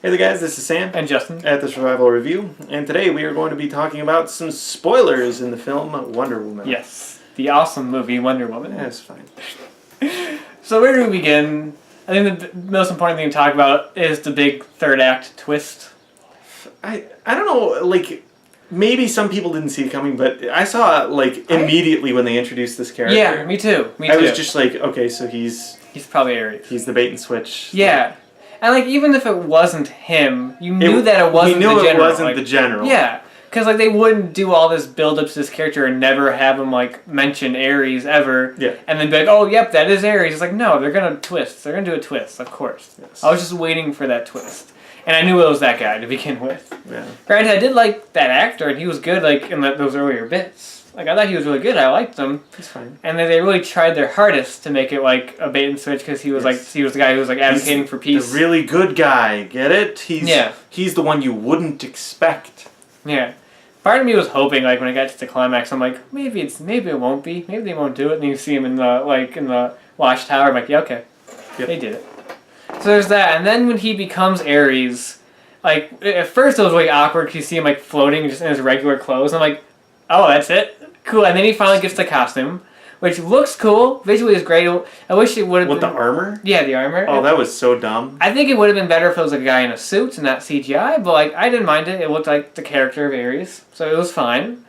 Hey there guys, this is Sam and Justin at the Survival Review, and today we are going to be talking about some spoilers in the film Wonder Woman. Yes, the awesome movie Wonder Woman. That's fine. So where do we begin? I think the most important thing to talk about is the big third act twist. I don't know, like, maybe some people didn't see it coming, but I saw it, like, immediately when they introduced this character. Yeah, me too. I was just like, okay, so he's probably Ares. He's the bait and switch. Yeah. And, like, even if it wasn't him, you knew that it wasn't the general. We knew it wasn't the general. Yeah. Because, like, they wouldn't do all this build-up to this character and never have him, like, mention Ares ever. Yeah. And then be like, oh, yep, that is Ares. It's like, no, they're going to twist. They're going to do a twist, of course. Yes. I was just waiting for that twist. And I knew it was that guy to begin with. Yeah. Granted, I did like that actor, and he was good, like, in those earlier bits. Like, I thought he was really good. I liked him. He's fine. And then they really tried their hardest to make it, like, a bait and switch, because he was, like, he was the guy who was, like, advocating for peace. The really good guy, get it? He's the one you wouldn't expect. Yeah. Part of me was hoping, like, when I got to the climax, I'm like, maybe it won't be. Maybe they won't do it. And you see him in the watchtower. I'm like, yeah, okay. Yep. They did it. So there's that. And then when he becomes Ares, like, at first it was really awkward because you see him, like, floating just in his regular clothes. And I'm like, oh, that's it? Cool. And then he finally gets the costume, which looks cool. Visually is great. I wish it would have been... With the armor? Yeah, the armor. Oh, that was so dumb. I think it would have been better if it was like a guy in a suit and not CGI, but, like, I didn't mind it. It looked like the character of Ares, so it was fine.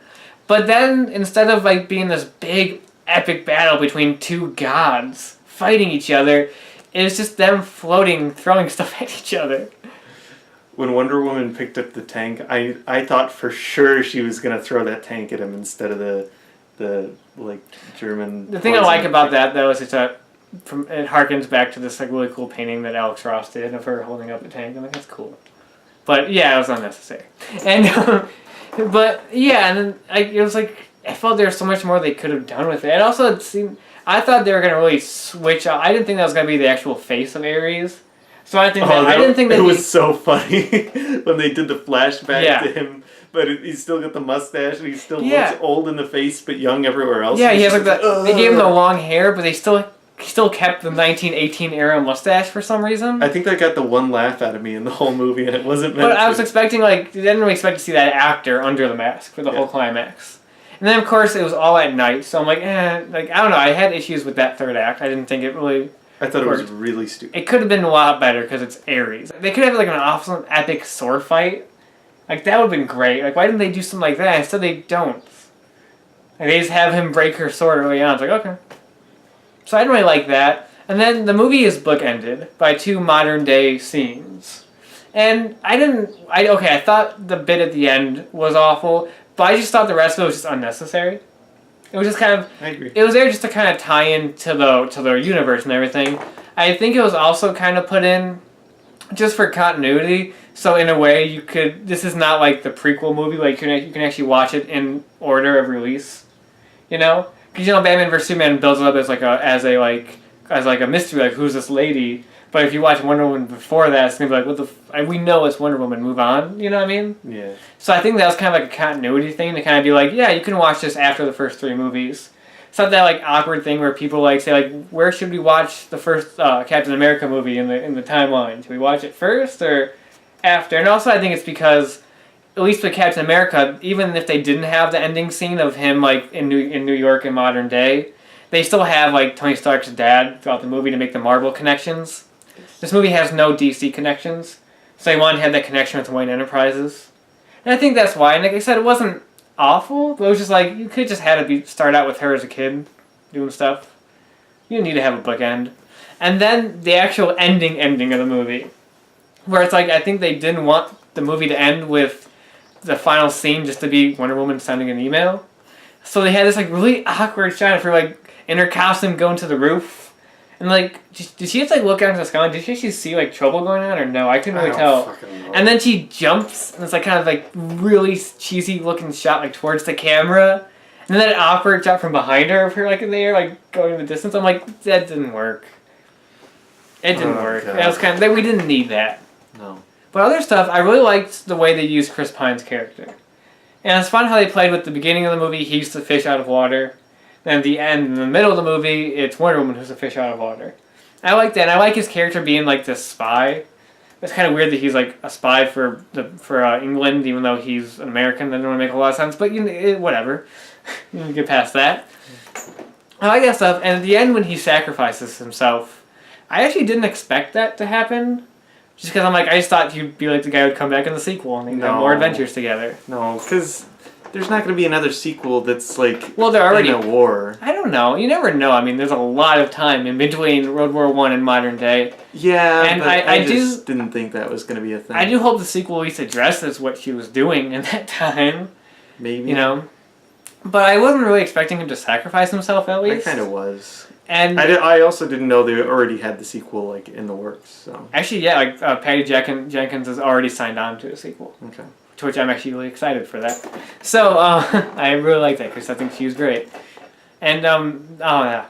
But then, instead of, like, being this big, epic battle between two gods fighting each other, it was just them floating, throwing stuff at each other. When Wonder Woman picked up the tank, I thought for sure she was going to throw that tank at him instead of the like, German... The thing I like about that, though, is it harkens back to this, like, really cool painting that Alex Ross did of her holding up the tank. I'm like, that's cool. But, yeah, it was unnecessary. And, but, yeah, and then, it was like, I felt there was so much more they could have done with it. And also, it seemed... I thought they were going to really switch out. I didn't think that was going to be the actual face of Ares. So I didn't think that... It was so funny when they did the flashback to him, but he's still got the mustache and he still looks old in the face but young everywhere else. Yeah, he has like they gave him the long hair, but they still kept the 1918 era mustache for some reason. I think that got the one laugh out of me in the whole movie, and it wasn't meant But I was expecting, like, I didn't really expect to see that actor under the mask for the whole climax. And then, of course, it was all at night, so I'm like, like, I don't know, I had issues with that third act. I didn't think it really... I thought it was really stupid. It could have been a lot better because it's Ares. They could have, like, an awesome, epic sword fight. Like, that would have been great. Like, why didn't they do something like that? Instead, they don't. Like, they just have him break her sword early on. It's like, okay. So I didn't really like that. And then the movie is bookended by two modern-day scenes. And I thought the bit at the end was awful, but I just thought the rest of it was just unnecessary. It was just kind of... I agree. It was there just to kind of tie into the universe and everything. I think it was also kind of put in just for continuity. So in a way, you could... This is not like the prequel movie. Like, you can actually watch it in order of release. You know? Because, you know, Batman vs. Superman builds it up as a mystery. Like, who's this lady? But if you watch Wonder Woman before that, it's going to be like, what the... we know it's Wonder Woman. Move on. You know what I mean? Yeah. So I think that was kind of like a continuity thing to kind of be like, yeah, you can watch this after the first three movies. It's not that, like, awkward thing where people, like, say, like, where should we watch the first Captain America movie in the timeline? Should we watch it first or after? And also I think it's because, at least with Captain America, even if they didn't have the ending scene of him, like, in New York in modern day, they still have, like, Tony Stark's dad throughout the movie to make the Marvel connections. This movie has no DC connections, so they wanted to have that connection with Wayne Enterprises. And I think that's why. And like I said, it wasn't awful, but it was just like, you could just have it start out with her as a kid doing stuff. You didn't need to have a bookend. And then the actual ending of the movie, where it's like, I think they didn't want the movie to end with the final scene just to be Wonder Woman sending an email. So they had this, like, really awkward shot of her, like, in her costume going to the roof. And, like, did she just, like, look out into the sky? Did she actually see, like, trouble going on, or no? I couldn't really tell. And then she jumps, and it's, like, kind of, like, really cheesy-looking shot, like, towards the camera. And then an awkward shot from behind her of her, like, in the air, like, going in the distance. I'm like, that didn't work. It didn't work. That was kind of... We didn't need that. No. But other stuff, I really liked the way they used Chris Pine's character. And it's fun how they played with the beginning of the movie, he's the fish out of water. Then at the end, in the middle of the movie, it's Wonder Woman who's a fish out of water. I like that. And I like his character being like this spy. It's kind of weird that he's like a spy for England, even though he's an American. That doesn't make a lot of sense, but whatever. You can get past that. I like that stuff. And at the end, when he sacrifices himself, I actually didn't expect that to happen. Just because I'm like, I just thought he'd be like the guy who would come back in the sequel and they'd have more adventures together. No, because there's not going to be another sequel that's like they're already in a war. I don't know. You never know. I mean, there's a lot of time in between World War I and modern day. Yeah, and but I just didn't think that was going to be a thing. I do hope the sequel at least addresses what she was doing in that time. Maybe. You know? But I wasn't really expecting him to sacrifice himself, at least. I kind of was. And I also didn't know they already had the sequel like in the works. So actually, yeah, like Patty Jenkins has already signed on to a sequel. Okay. To which I'm actually really excited for that. So I really like that because I think she's great. And oh yeah,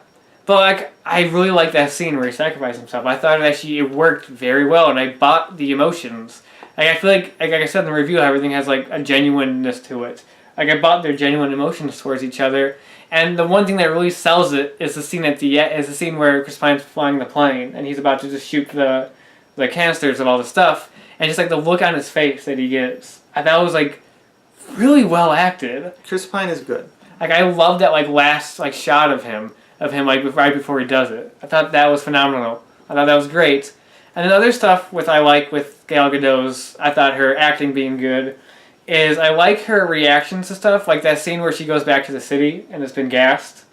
but like I really like that scene where he sacrificed himself. I thought it worked very well, and I bought the emotions. Like I feel like I said in the review, everything has like a genuineness to it. Like I bought their genuine emotions towards each other. And the one thing that really sells it is the scene where Chris Pine's flying the plane and he's about to just shoot the canisters of all the stuff, and just like the look on his face that he gives. I thought it was like really well acted. Chris Pine is good. Like I love that like last like shot of him like right before he does it. I thought that was phenomenal. I thought that was great. And then other stuff with Gal Gadot's, I thought her acting being good, is I like her reactions to stuff, like that scene where she goes back to the city and has been gassed.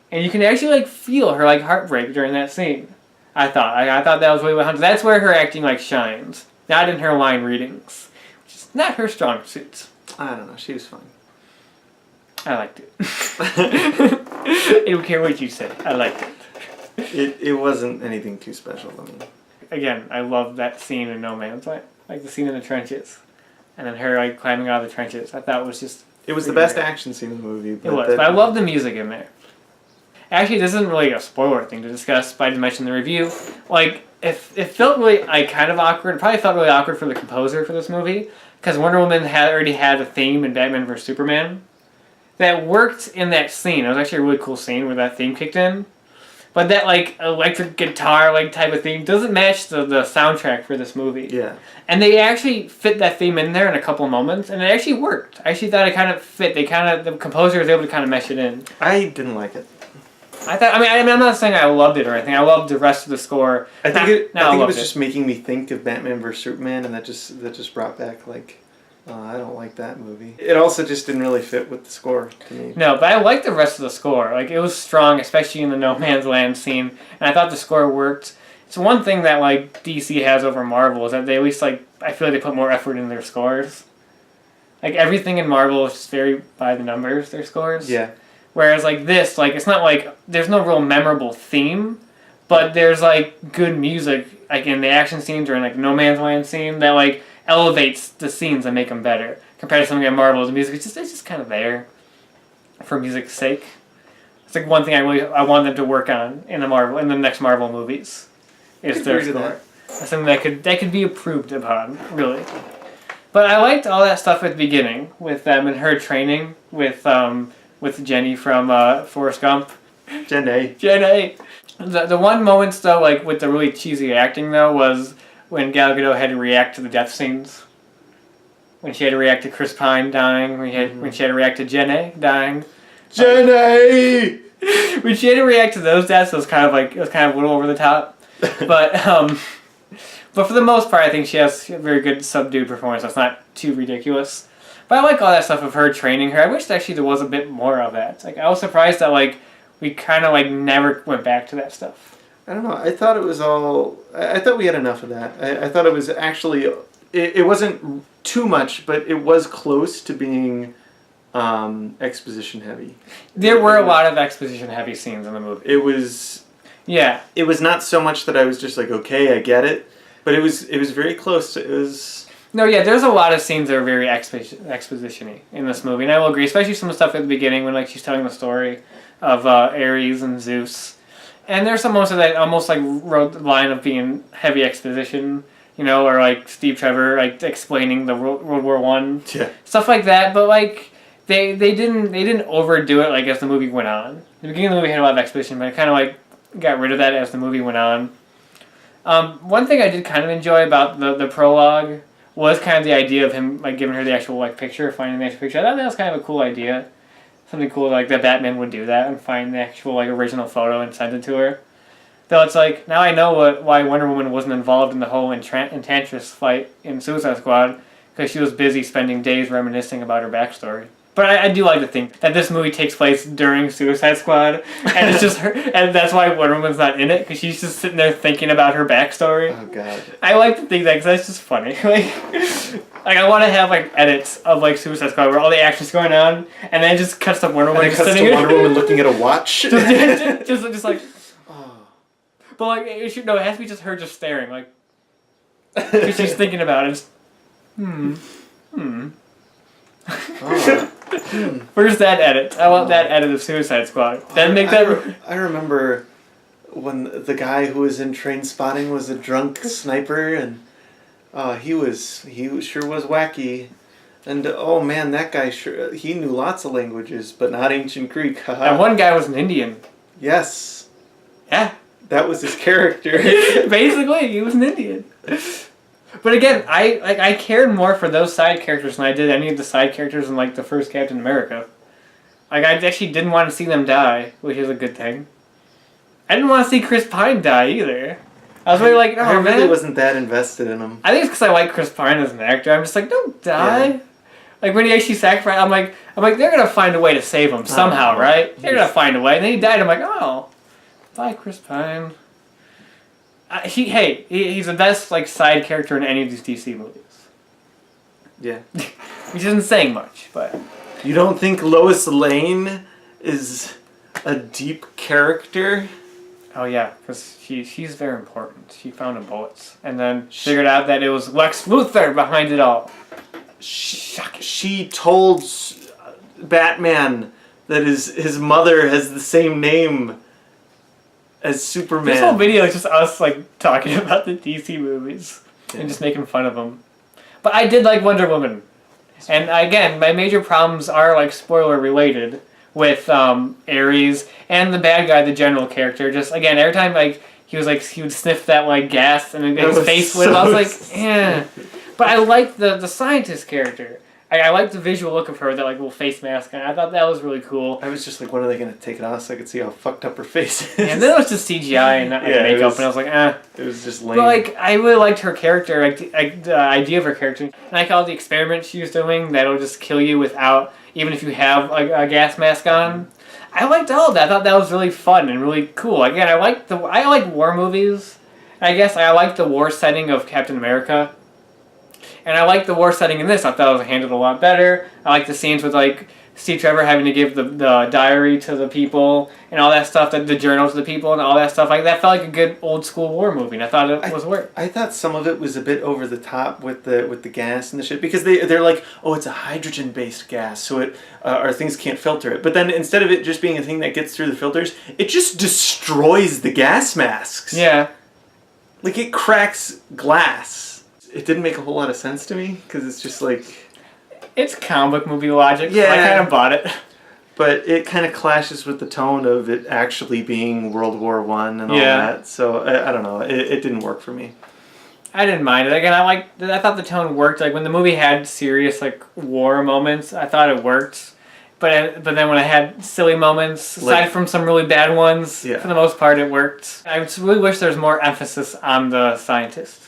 And you can actually like feel her like heartbreak during that scene. I thought that was really well. That's where her acting like shines, not in her line readings, which is not her strong suit. I don't know. She was fine. I liked it. I don't care what you say. I liked it. It wasn't anything too special to me. Again, I love that scene in No Man's Land, like the scene in the trenches. And then her like climbing out of the trenches. I thought it was just... It was the best action scene in the movie. It was, but I love the music in there. Actually, this isn't really a spoiler thing to discuss, but I didn't mention in the review. Like, it felt really like kind of awkward. It probably felt really awkward for the composer for this movie, because Wonder Woman already had a theme in Batman vs Superman that worked in that scene. It was actually a really cool scene where that theme kicked in. But that like electric guitar like type of theme doesn't match the soundtrack for this movie. Yeah. And they actually fit that theme in there in a couple of moments, and it actually worked. I actually thought it kind of fit. The composer was able to kind of mesh it in. I didn't like it. I'm not saying I loved it or anything. I loved the rest of the score. I think it was just making me think of Batman vs Superman, and that just brought back like, I don't like that movie. It also just didn't really fit with the score to me. No, but I liked the rest of the score. Like, it was strong, especially in the No Man's Land scene, and I thought the score worked. It's one thing that like DC has over Marvel is that they at least like I feel like they put more effort in their scores. Like everything in Marvel is just very by the numbers, their scores. Yeah. Whereas like this, like it's not like there's no real memorable theme, but there's like good music like in the action scenes or in like No Man's Land scene that like elevates the scenes and make them better. Compared to something like Marvel, the music it's just kind of there for music's sake. It's like one thing I want them to work on in the next Marvel movies. Is their score. That's something that could be improved upon, really. But I liked all that stuff at the beginning with them and her training with Jenny from Forrest Gump. Jenny. The one moment though, like with the really cheesy acting though, was when Gal Gadot had to react to the death scenes. When she had to react to Chris Pine dying, when she had to react to Jenny dying. Jenny! When she had to react to those deaths, it was kind of a little over the top. But for the most part, I think she has a very good subdued performance. That's not too ridiculous. But I like all that stuff of her training her. I wish actually there was a bit more of that. Like I was surprised that like we kind of like never went back to that stuff. I don't know. I thought it was all. I thought we had enough of that. I thought it was actually. It wasn't too much, but it was close to being exposition heavy. There were a lot of exposition heavy scenes in the movie. It was. Yeah. It was not so much that I was just like, okay, I get it, but it was very close. It was. No, yeah, there's a lot of scenes that are very exposition-y in this movie, and I will agree, especially some of the stuff at the beginning when like she's telling the story of Ares and Zeus. And there's some moments that almost like wrote the line of being heavy exposition, you know, or like Steve Trevor like explaining the World War I. Yeah. Stuff like that, but like they didn't overdo it like as the movie went on. The beginning of the movie had a lot of exposition, but it kind of like got rid of that as the movie went on. One thing I did kind of enjoy about the prologue was kind of the idea of him like giving her the actual like picture, finding the actual picture. I thought that was kind of a cool idea. Something cool like that Batman would do that and find the actual like original photo and send it to her. Though it's like now I know why Wonder Woman wasn't involved in the whole Enchantress fight in Suicide Squad, because she was busy spending days reminiscing about her backstory. But I do like to think that this movie takes place during Suicide Squad, and it's just her, and that's why Wonder Woman's not in it, because she's just sitting there thinking about her backstory. Oh god. I like to think that because that's just funny. Like I want to have like edits of like Suicide Squad where all the action's going on, and then it just cuts to Wonder Woman And it cuts to Wonder Woman looking at a watch. just like. But like it has to be just her just staring, like, because she's thinking about it. Where's that edit? I want that edit of Suicide Squad. Then make that. I remember when the guy who was in Train Spotting was a drunk sniper, and he sure was wacky. And oh man, that guy he knew lots of languages, but not Ancient Greek. And one guy was an Indian. Yes. Yeah. That was his character. Basically, he was an Indian. But again, I cared more for those side characters than I did any of the side characters in like the first Captain America. Like I actually didn't want to see them die, which is a good thing. I didn't want to see Chris Pine die either. I was really like, oh I man. really wasn't that invested in him. I think it's because I like Chris Pine as an actor. I'm just like, don't die. Yeah. Like when he actually sacrificed, I'm like they're gonna find a way to save him somehow, right? They're gonna find a way. And then he died. I'm like, oh. Bye, Chris Pine. He's the best like side character in any of these DC movies. Yeah. Which isn't saying much, but You don't think Lois Lane is a deep character? oh yeah, because she's very important. She found the bullets and then figured out that it was Lex Luthor behind it all. She told Batman that his mother has the same name as Superman. This whole video is just us like talking about the DC movies and just making fun of them. But I did like Wonder Woman, and again, my major problems are like spoiler related with Ares and the bad guy, the general character. Just again, every time like he would sniff that like gas and his face would. I was like, eh. But I liked the scientist character. I like the visual look of her, that like little face mask, and I thought that was really cool. I was just like, when are they going to take it off so I could see how fucked up her face is? And then it was just CGI and not like makeup, and I was like, eh. It was just lame. But like, I really liked her character, like the idea of her character. And I call it the experiment she was doing that'll just kill you without, even if you have like a gas mask on. I liked all of that. I thought that was really fun and really cool. Again, I like war movies. I guess I like the war setting of Captain America. And I like the war setting in this. I thought it was handled a lot better. I like the scenes with like Steve Trevor having to give the diary to the people and all that stuff, the journal to the people and all that stuff. Like that felt like a good old school war movie, and I thought it was work. I thought some of it was a bit over the top with the gas and the shit, because they're like, oh, it's a hydrogen based gas, so it or things can't filter it. But then instead of it just being a thing that gets through the filters, it just destroys the gas masks. Yeah. Like it cracks glass. It didn't make a whole lot of sense to me, because it's just like... It's comic book movie logic, yeah, so I kind of bought it. But it kind of clashes with the tone of it actually being World War I and all that. So, I don't know. It didn't work for me. I didn't mind it. Again, I thought the tone worked. Like, when the movie had serious, like, war moments, I thought it worked. But then when I had silly moments, aside from some really bad ones, for the most part, it worked. I really wish there was more emphasis on the scientist.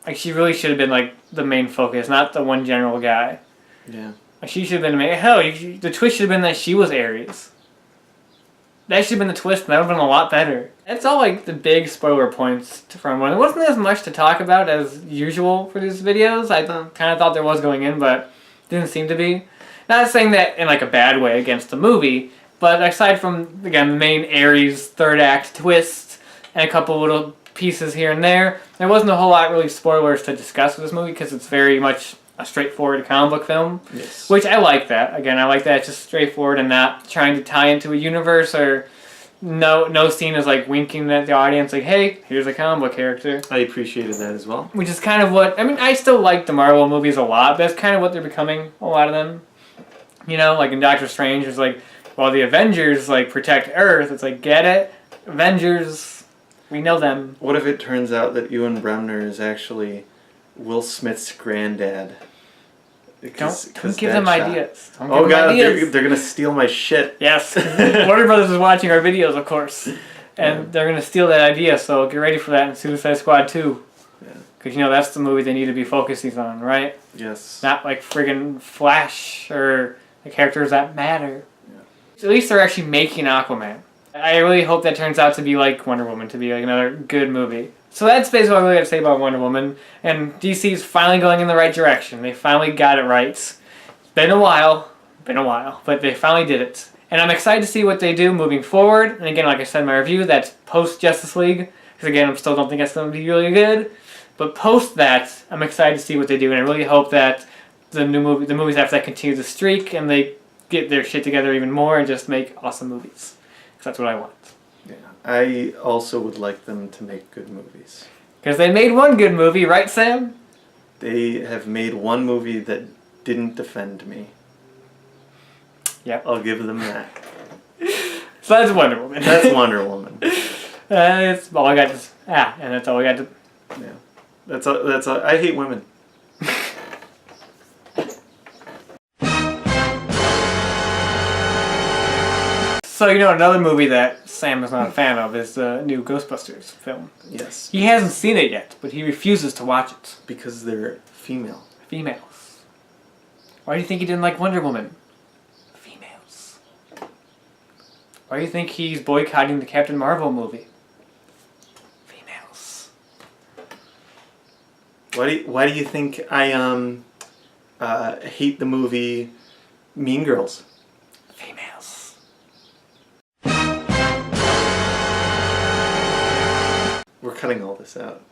Like, she really should have been, like, the main focus, not the one general guy. Yeah. Like, she should have been the main... Hell, the twist should have been that she was Ares. That should have been the twist, and that would have been a lot better. That's all, like, the big spoiler points from one. There wasn't as much to talk about as usual for these videos. I kind of thought there was going in, but didn't seem to be. Not saying that in, like, a bad way against the movie, but aside from, again, the main Ares third act twist and a couple little pieces here and there wasn't a whole lot really spoilers to discuss with this movie, because it's very much a straightforward comic book film, which I like that. Again, I like that it's just straightforward and not trying to tie into a universe, or no scene is like winking at the audience like, hey, here's a comic book character. I appreciated that as well. Which is kind of what, I mean, I still like the Marvel movies a lot, but that's kind of what they're becoming, a lot of them. You know, like in Doctor Strange, it's like, well, the Avengers like protect Earth. It's like, get it? Avengers... We know them. What if it turns out that Ewan Bremner is actually Will Smith's granddad? Don't give them ideas. Don't give Oh them god, ideas. they're gonna steal my shit. Yes. Warner Brothers is watching our videos, of course. And they're going to steal that idea, so get ready for that in Suicide Squad 2. Because, that's the movie they need to be focusing on, right? Yes. Not like friggin' Flash or the characters that matter. Yeah. At least they're actually making Aquaman. I really hope that turns out to be like Wonder Woman, to be like another good movie. So that's basically what I really got to say about Wonder Woman. And DC's finally going in the right direction. They finally got it right. It's been a while, but they finally did it. And I'm excited to see what they do moving forward. And again, like I said in my review, that's post-Justice League. Because again, I still don't think that's going to be really good. But post that, I'm excited to see what they do. And I really hope that the movies after that continue the streak and they get their shit together even more and just make awesome movies. Because that's what I want. Yeah, I also would like them to make good movies. Because they made one good movie, right, Sam? They have made one movie that didn't defend me. Yep. I'll give them that. So that's Wonder Woman. That's Wonder Woman. That's all I got to... and that's all I got to... Yeah. That's all. I hate women. So, another movie that Sam is not a fan of is the new Ghostbusters film. Yes. He hasn't seen it yet, but he refuses to watch it. Because they're female. Females. Why do you think he didn't like Wonder Woman? Females. Why do you think he's boycotting the Captain Marvel movie? Females. Why do you think I hate the movie Mean Girls? Females. We're cutting all this out.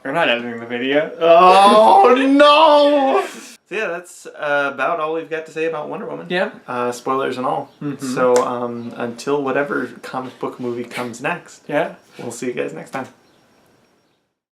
We're not editing the video. Oh no! So yeah, that's about all we've got to say about Wonder Woman. Yeah. Spoilers and all. Mm-hmm. So until whatever comic book movie comes next. Yeah. We'll see you guys next time.